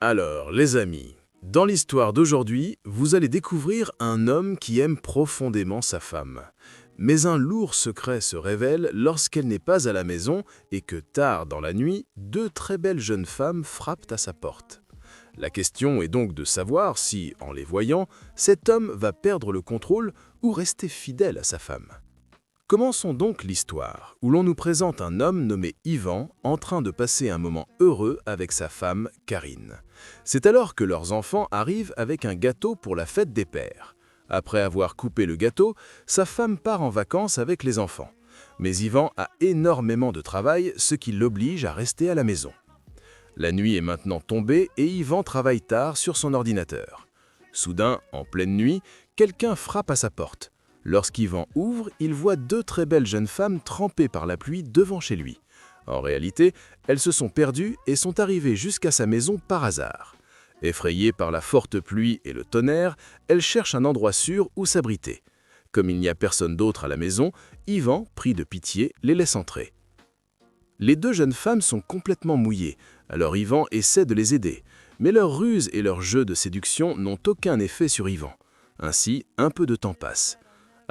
Alors, les amis, dans l'histoire d'aujourd'hui, vous allez découvrir un homme qui aime profondément sa femme. Mais un lourd secret se révèle lorsqu'elle n'est pas à la maison et que tard dans la nuit, deux très belles jeunes femmes frappent à sa porte. La question est donc de savoir si, en les voyant, cet homme va perdre le contrôle ou rester fidèle à sa femme. Commençons donc l'histoire, où l'on nous présente un homme nommé Ivan en train de passer un moment heureux avec sa femme, Karine. C'est alors que leurs enfants arrivent avec un gâteau pour la fête des pères. Après avoir coupé le gâteau, sa femme part en vacances avec les enfants. Mais Ivan a énormément de travail, ce qui l'oblige à rester à la maison. La nuit est maintenant tombée et Ivan travaille tard sur son ordinateur. Soudain, en pleine nuit, quelqu'un frappe à sa porte. Lorsqu'Ivan ouvre, il voit deux très belles jeunes femmes trempées par la pluie devant chez lui. En réalité, elles se sont perdues et sont arrivées jusqu'à sa maison par hasard. Effrayées par la forte pluie et le tonnerre, elles cherchent un endroit sûr où s'abriter. Comme il n'y a personne d'autre à la maison, Ivan, pris de pitié, les laisse entrer. Les deux jeunes femmes sont complètement mouillées, alors Ivan essaie de les aider. Mais leurs ruses et leurs jeux de séduction n'ont aucun effet sur Ivan. Ainsi, un peu de temps passe.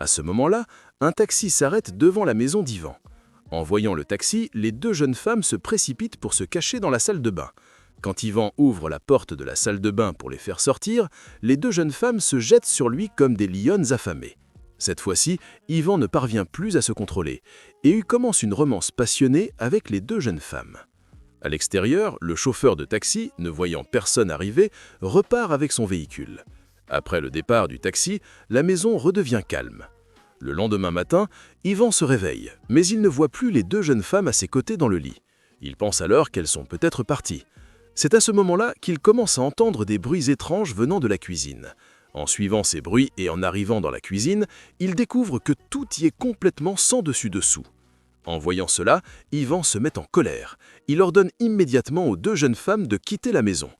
À ce moment-là, un taxi s'arrête devant la maison d'Ivan. En voyant le taxi, les deux jeunes femmes se précipitent pour se cacher dans la salle de bain. Quand Ivan ouvre la porte de la salle de bain pour les faire sortir, les deux jeunes femmes se jettent sur lui comme des lionnes affamées. Cette fois-ci, Ivan ne parvient plus à se contrôler et commence une romance passionnée avec les deux jeunes femmes. À l'extérieur, le chauffeur de taxi, ne voyant personne arriver, repart avec son véhicule. Après le départ du taxi, la maison redevient calme. Le lendemain matin, Ivan se réveille, mais il ne voit plus les deux jeunes femmes à ses côtés dans le lit. Il pense alors qu'elles sont peut-être parties. C'est à ce moment-là qu'il commence à entendre des bruits étranges venant de la cuisine. En suivant ces bruits et en arrivant dans la cuisine, il découvre que tout y est complètement sans dessus-dessous. En voyant cela, Ivan se met en colère. Il ordonne immédiatement aux deux jeunes femmes de quitter la maison.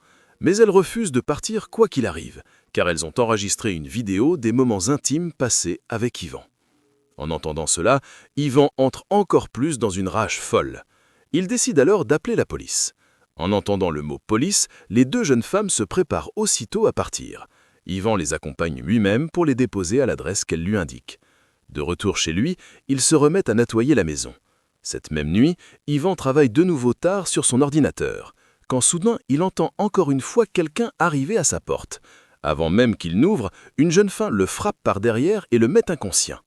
Mais elles refusent de partir quoi qu'il arrive, car elles ont enregistré une vidéo des moments intimes passés avec Ivan. En entendant cela, Ivan entre encore plus dans une rage folle. Il décide alors d'appeler la police. En entendant le mot « police », les deux jeunes femmes se préparent aussitôt à partir. Ivan les accompagne lui-même pour les déposer à l'adresse qu'elle lui indique. De retour chez lui, il se remet à nettoyer la maison. Cette même nuit, Ivan travaille de nouveau tard sur son ordinateur, quand soudain il entend encore une fois quelqu'un arriver à sa porte. Avant même qu'il n'ouvre, une jeune femme le frappe par derrière et le met inconscient.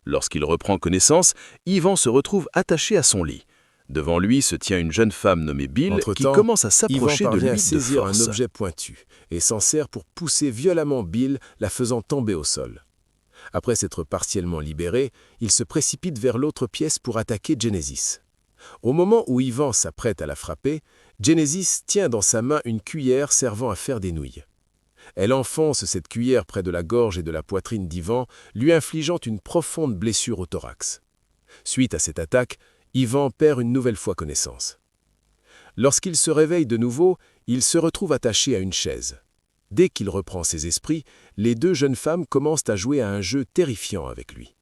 Lorsqu'il reprend connaissance, Ivan se retrouve attaché à son lit. Devant lui se tient une jeune femme nommée Bill qui commence à s'approcher de lui de saisir force. un objet pointu et s'en sert pour pousser violemment Bill, la faisant tomber au sol. Après s'être partiellement libéré, il se précipite vers l'autre pièce pour attaquer Genesis. Au moment où Ivan s'apprête à la frapper, Genesis tient dans sa main une cuillère servant à faire des nouilles. Elle enfonce cette cuillère près de la gorge et de la poitrine d'Ivan, lui infligeant une profonde blessure au thorax. Suite à cette attaque, Ivan perd une nouvelle fois connaissance. Lorsqu'il se réveille de nouveau, il se retrouve attaché à une chaise. Dès qu'il reprend ses esprits, les deux jeunes femmes commencent à jouer à un jeu terrifiant avec lui.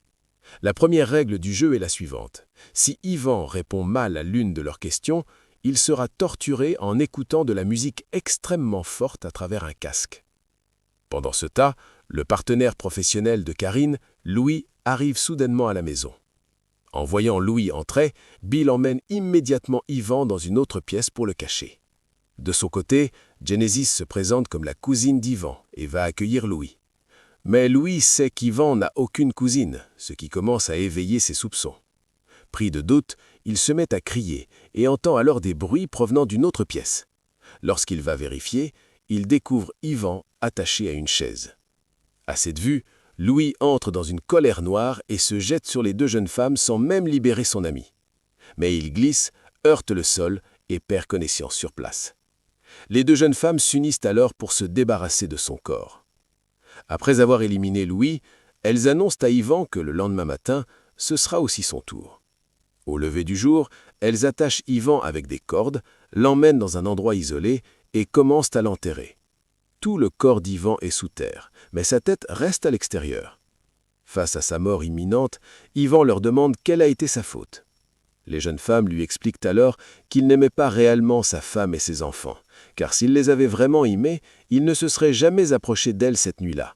La première règle du jeu est la suivante. Si Ivan répond mal à l'une de leurs questions, il sera torturé en écoutant de la musique extrêmement forte à travers un casque. Pendant ce temps, le partenaire professionnel de Karine, Louis, arrive soudainement à la maison. En voyant Louis entrer, Bill emmène immédiatement Ivan dans une autre pièce pour le cacher. De son côté, Genesis se présente comme la cousine d'Ivan et va accueillir Louis. Mais Louis sait qu'Ivan n'a aucune cousine, ce qui commence à éveiller ses soupçons. Pris de doute, il se met à crier et entend alors des bruits provenant d'une autre pièce. Lorsqu'il va vérifier, il découvre Ivan attaché à une chaise. À cette vue, Louis entre dans une colère noire et se jette sur les deux jeunes femmes sans même libérer son ami. Mais il glisse, heurte le sol et perd connaissance sur place. Les deux jeunes femmes s'unissent alors pour se débarrasser de son corps. Après avoir éliminé Louis, elles annoncent à Ivan que le lendemain matin, ce sera aussi son tour. Au lever du jour, elles attachent Ivan avec des cordes, l'emmènent dans un endroit isolé et commencent à l'enterrer. Tout le corps d'Ivan est sous terre, mais sa tête reste à l'extérieur. Face à sa mort imminente, Ivan leur demande quelle a été sa faute. Les jeunes femmes lui expliquent alors qu'il n'aimait pas réellement sa femme et ses enfants, car s'il les avait vraiment aimées, il ne se serait jamais approché d'elle cette nuit-là.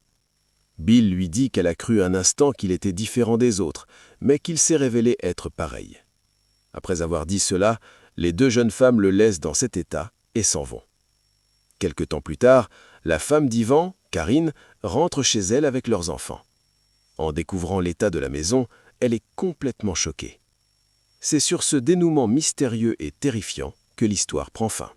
Bill lui dit qu'elle a cru un instant qu'il était différent des autres, mais qu'il s'est révélé être pareil. Après avoir dit cela, les deux jeunes femmes le laissent dans cet état et s'en vont. Quelque temps plus tard, la femme d'Ivan, Karine, rentre chez elle avec leurs enfants. En découvrant l'état de la maison, elle est complètement choquée. C'est sur ce dénouement mystérieux et terrifiant que l'histoire prend fin.